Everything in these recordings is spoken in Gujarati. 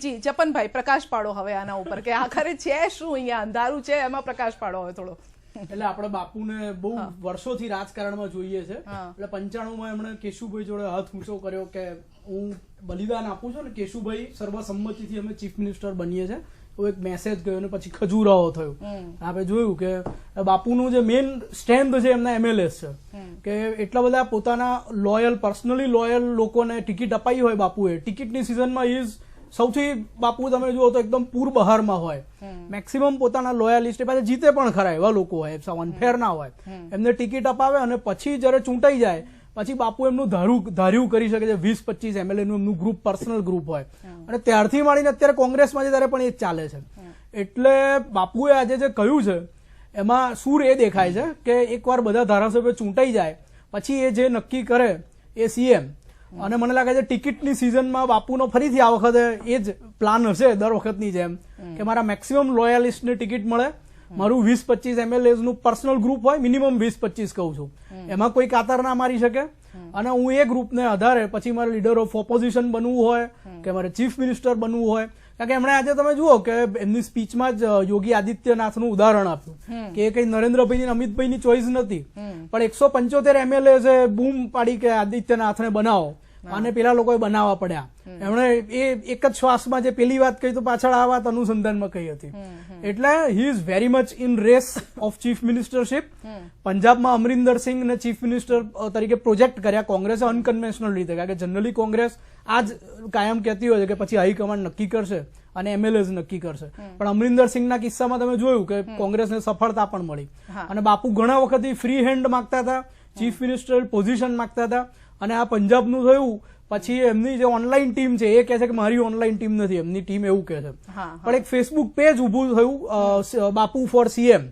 જી જપનભાઈ પ્રકાશ પાડો હવે આના ઉપર કે આખરે છે શું, અહીંયા અંધારું છે, એમાં પ્રકાશ પાડો હવે થોડો. એટલે આપણે બાપુને બહુ વર્ષોથી રાજકારણમાં જોઈએ છે. એટલે 95માં એમણે કેશુભાઈ જોડે હાથ ઊંચો કર્યો કે હું બલિદાન આપું છું ને કેશુભાઈ સર્વસંમતિથી અમે ચીફ મિનિસ્ટર બનીએ છીએ. તો એક મેસેજ ગયો ને પછી ખજૂરાહો થયો. આપણે જોયું કે બાપુનું જે મેઇન સ્ટ્રેન્થ છે એમના એમએલએસ છે કે એટલા બધા પોતાના લોયલ પર્સનલી લોયલ લોકોને ટિકિટ અપાઈ હોય બાપુએ. ટિકિટની સિઝનમાં ઇઝ સૌથી બાપુ તમે જુઓ તો એકદમ પૂર બહારમાં હોય, મેક્સિમમ પોતાના લોયાલિસ્ટ પાછા જીતે પણ ખરા એવા લોકો હોય, અનફેર ના હોય, એમને ટિકિટ અપાવે અને પછી જયારે ચૂંટાઈ જાય પછી બાપુ એમનું ધાર્યું કરી શકે છે. 20-25 એમએલએ નું એમનું ગ્રુપ પર્સનલ ગ્રુપ હોય અને ત્યારથી માંડીને અત્યારે કોંગ્રેસમાં છે ત્યારે પણ એ જ ચાલે છે. એટલે બાપુએ આજે જે કહ્યું છે એમાં સૂર એ દેખાય છે કે એકવાર બધા ધારાસભ્યો ચૂંટાઈ જાય પછી એ જે નક્કી કરે એ સીએમ. અને મને લાગે છે ટિકિટની સિઝનમાં બાપુનો ફરીથી આ વખતે એ જ પ્લાન હશે દર વખતની જેમ કે મારા મેક્સિમમ લોયાલિસ્ટને ટિકિટ મળે, મારું 20-25 એમએલએ નું પર્સનલ ગ્રુપ હોય, મિનિમમ 20-25 કહું છું, એમાં કોઈ કાતર ના મારી શકે અને હું એ ગ્રુપને આધારે પછી મારે લીડર ઓફ ઓપોઝિશન બનવું હોય કે મારે ચીફ મિનિસ્ટર બનવું હોય. કારણ કે એમણે આજે તમે જુઓ કે એમની સ્પીચમાં જ યોગી આદિત્યનાથનું ઉદાહરણ આપ્યું કે એ કઈ નરેન્દ્રભાઈ ની અમિતભાઈ ની ચોઈસ નથી, પણ 175 એમએલએ છે બૂમ પાડી કે આદિત્યનાથને બનાવો અને પેલા લોકોએ બનાવવા પડ્યા. એમણે એ એક જ શ્વાસમાં જે પેલી વાત કહી તો પાછળ આ વાત અનુસંધાનમાં કહી હતી. એટલે he is very much in race of chief ministership. પંજાબમાં અમરિન્દર સિંઘને ચીફ મિનિસ્ટર તરીકે પ્રોજેક્ટ કર્યા કોંગ્રેસે અનકન્વેન્શનલ રીતે, કારણ કે જનરલી કોંગ્રેસ આ જ કાયમ કહેતી હોય છે કે પછી હાઈકમાન્ડ નક્કી કરશે અને એમએલએ નક્કી કરશે. પણ અમરિન્દર સિંઘના કિસ્સામાં તમે જોયું કે કોંગ્રેસને સફળતા પણ મળી અને બાપુ ઘણા વખતથી ફ્રી હેન્ડ માંગતા હતા, ચીફ મિનિસ્ટર પોઝિશન માંગતા હતા. અને આ પંજાબનું થયું પછી એમની જે ઓનલાઈન ટીમ છે એ કહે છે કે મારી ઓનલાઈન ટીમ નથી, એમની ટીમ એવું કહે છે. પણ એક ફેસબુક પેજ ઉભું થયું બાપુ ફોર સીએમ,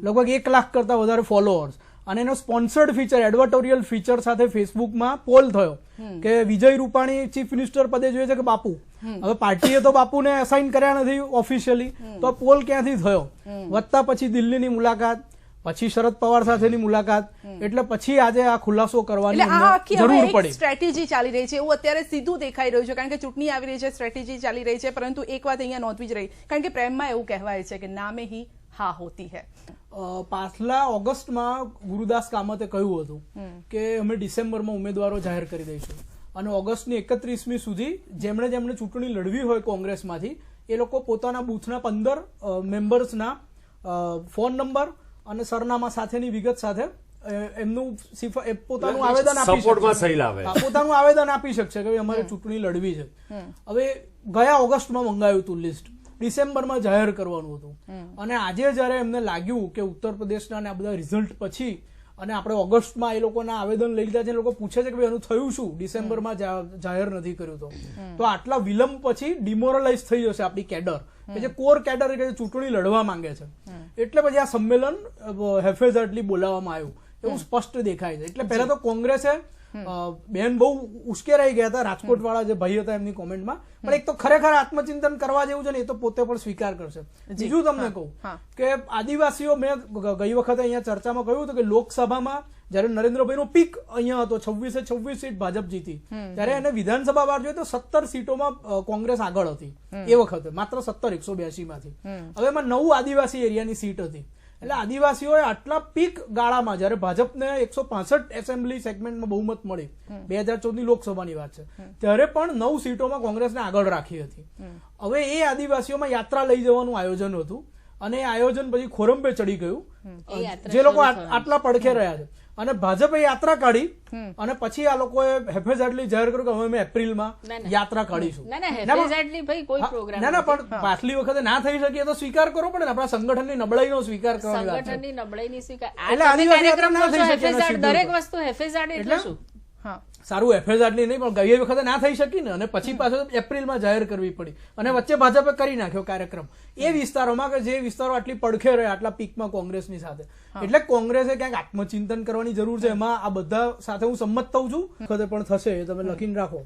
લગભગ 1 લાખ કરતા વધારે ફોલોઅર્સ અને એનો સ્પોન્સર્ડ ફીચર એડવર્ટોરિયલ ફીચર સાથે ફેસબુકમાં પોલ થયો કે વિજય રૂપાણી ચીફ મિનિસ્ટર પદે જોઈએ છે કે બાપુ. હવે પાર્ટીએ તો બાપુને અસાઇન કર્યા નથી ઓફિશિયલી, તો પોલ ક્યાંથી થયો? વધતા પછી દિલ્હીની મુલાકાત, પછી શરદ પવાર સાથેની મુલાકાત, એટલે પછી આજે આ ખુલાસો કરવાની જરૂર પડી. સ્ટ્રેટેજી ચાલી રહી છે એવું અત્યારે સીધું દેખાઈ રહ્યું છે, કારણ કે ચૂંટણી આવી રહી છે, સ્ટ્રેટેજી ચાલી રહી છે. પરંતુ એક વાત અહીંયા નોંધવી જ રહી, કારણ કે પ્રેમમાં એવું કહેવાય છે કે નામે હી હા હોતી હૈ. પાછલા ઓગસ્ટમાં ગુરુદાસ કામતે કહ્યું હતું કે અમે ડિસેમ્બરમાં ઉમેદવારો જાહેર કરી દઈશું અને ઓગસ્ટની 31મી સુધી જેમણે ચૂંટણી લડવી હોય કોંગ્રેસમાંથી એ લોકો પોતાના બૂથના 15 મેમ્બર્સના ફોન નંબર અને સરનામા સાથેની વિગત સાથે એમનું પોતાનું આવેદન આપી શકશે કે અમારે ચૂંટણી લડવી છે. હવે ગયા ઓગસ્ટમાં મંગાવ્યું હતું લિસ્ટ, ડિસેમ્બરમાં જાહેર કરવાનું હતું અને આજે જયારે એમને લાગ્યું કે ઉત્તર પ્રદેશના આ બધા રિઝલ્ટ પછી અને આપણે ઓગસ્ટમાં એ લોકોના આવેદન લઈ લીધા છે, લોકો પૂછે છે કે ભાઈ એનું થયું શું, ડિસેમ્બરમાં જાહેર નથી કર્યું તો આટલા વિલંબ પછી ડિમોરલાઇઝ થઈ જશે આપણી કેડર કે જે કોર કેડર કે ચૂંટણી લડવા માંગે છે. એટલે પછી આ સંમેલન હેફેઝાર્ડલી બોલાવવામાં આવ્યું એવું સ્પષ્ટ દેખાય છે. એટલે પહેલા તો કોંગ્રેસે બેન બહુ ઉશ્કેરાઈ ગયા હતા, રાજકોટ વાળા જે ભાઈ હતા એમની કોમેન્ટમાં, પણ એક તો ખરેખર આત્મચિંતન કરવા જેવું છે ને એ તો પોતે પણ સ્વીકાર કરશે. બીજું તમને કહું કે આદિવાસીઓ, મેં ગઈ વખતે અહીંયા ચર્ચામાં કહ્યું હતું કે લોકસભામાં જયારે નરેન્દ્રભાઈ નો પીક અહીંયા હતો 26 સીટ ભાજપ જીતી, ત્યારે એને વિધાનસભા વાર જોઈએ તો 17 સીટોમાં કોંગ્રેસ આગળ હતી એ વખતે, માત્ર 17 182 માંથી. હવે એમાં 9 આદિવાસી એરિયાની સીટ હતી. એટલે આદિવાસીઓએ આટલા પીક ગાળામાં જયારે ભાજપને 165 એસેમ્બલી સેગમેન્ટમાં બહુમત મળી, 2014ની લોકસભાની વાત છે, ત્યારે પણ 9 સીટોમાં કોંગ્રેસને આગળ રાખી હતી. હવે એ આદિવાસીઓમાં યાત્રા લઈ જવાનું આયોજન હતું અને એ આયોજન પછી ખોરંભે ચડી ગયું, જે લોકો આટલા પડખે રહ્યા છે. અને ભાજપે યાત્રા કાઢી અને પછી આ લોકોએ હેફેઝાર્ડલી જાહેર કર્યું કે હવે અમે એપ્રિલમાં યાત્રા કાઢીશું. ના ના, પણ પાછલી વખતે ના થઈ શકે તો સ્વીકાર કરવો પડે ને, આપણા સંગઠનની નબળાઈનો સ્વીકાર કરવાની વાત છે. એટલે આદિવાસી યાત્રા ના થઈ શકે, દરેક વસ્તુ હેફેઝાર્ડ એટલે શું? સારું, એફએઝાર્ડલી નહીં પણ ગઈ વખતે ના થઈ શકી ને, અને પછી પાછું એપ્રિલમાં જાહેર કરવી પડી અને વચ્ચે ભાજપે કરી નાખ્યો કાર્યક્રમ એ વિસ્તારોમાં કે જે વિસ્તારો આટલી પડખે રહે આટલા પીકમાં કોંગ્રેસની સાથે. એટલે કોંગ્રેસે ક્યાંક આત્મચિંતન કરવાની જરૂર છે. એમાં આ બધા સાથે હું સંમત થઉં છું. વખતે પણ થશે, તમે લખીને રાખો.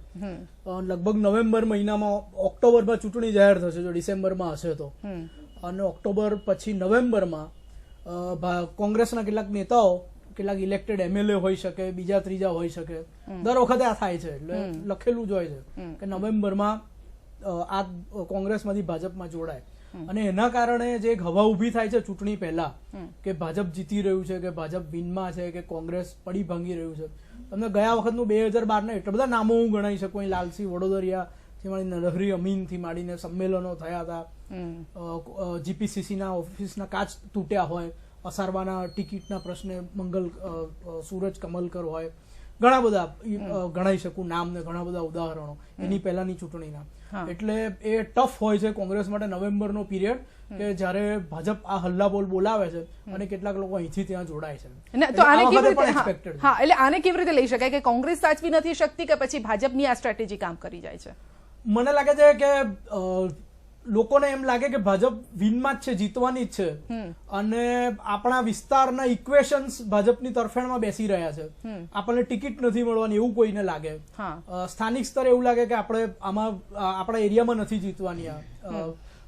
લગભગ નવેમ્બર મહિનામાં, ઓક્ટોબરમાં ચૂંટણી જાહેર થશે જો ડિસેમ્બરમાં હશે તો, અને ઓક્ટોબર પછી નવેમ્બરમાં કોંગ્રેસના કેટલાક નેતાઓ, કેટલાક ઇલેક્ટેડ એમએલએ હોઈ શકે, બીજા ત્રીજા હોઈ શકે, દર વખતે આ થાય છે. એટલે લખેલું જ હોય છે કે નવેમ્બરમાં આ કોંગ્રેસમાંથી ભાજપમાં જોડાય. અને એના કારણે જે એક હવા ઊભી થાય છે ચૂંટણી પહેલા કે ભાજપ જીતી રહ્યું છે, કે ભાજપ વિનમાં છે, કે કોંગ્રેસ પડી ભાંગી રહ્યું છે. તમને ગયા વખતનું 2012 એટલા બધા નામો હું ગણાવી શકું. લાલસિંહ વડોદરિયા થી માંડીને નરહરી અમીન થી માંડીને સંમેલનો થયા હતા, જીપીસીસીના ઓફિસના કાચ તૂટ્યા હોય, અસારવાના ટિકિટના પ્રશ્ને મંગલ સૂરજ કમલકર હોય, ઘણા બધા ગણાવી શકું નામ ને ઘણા બધા ઉદાહરણો એની પહેલાની ચૂંટણીના. એટલે એ ટફ હોય છે કોંગ્રેસ માટે નવેમ્બરનો પીરિયડ, કે જ્યારે ભાજપ આ હલ્લાબોલ બોલાવે છે અને કેટલાક લોકો અહીંથી ત્યાં જોડાય છે. તો આને કેવી રીતે એટલે આને કેવી રીતે લઈ શકાય કે કોંગ્રેસ સાચવી નથી શકતી કે પછી ભાજપની આ સ્ટ્રેટેજી કામ કરી જાય છે? મને લાગે છે કે લોકોને એમ લાગે કે ભાજપ વિનમાં જ છે, જીતવાની જ છે, અને આપણા વિસ્તારના ઇક્વેશન્સ ભાજપની તરફેણમાં બેસી રહ્યા છે. આપણને ટિકિટ નથી મળવાની એવું કોઈને લાગે. સ્થાનિક સ્તરે એવું લાગે કે આપણે આમાં આપણા એરિયામાં નથી જીતવાની.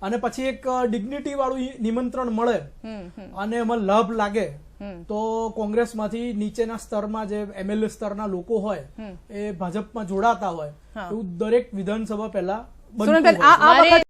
અને પછી એક ડિગ્નિટી વાળું નિમંત્રણ મળે અને એમાં લાભ લાગે તો કોંગ્રેસમાંથી નીચેના સ્તરમાં જે MLA સ્તરના લોકો હોય એ ભાજપમાં જોડાતા હોય એવું દરેક વિધાનસભા પહેલા બનતું હોય.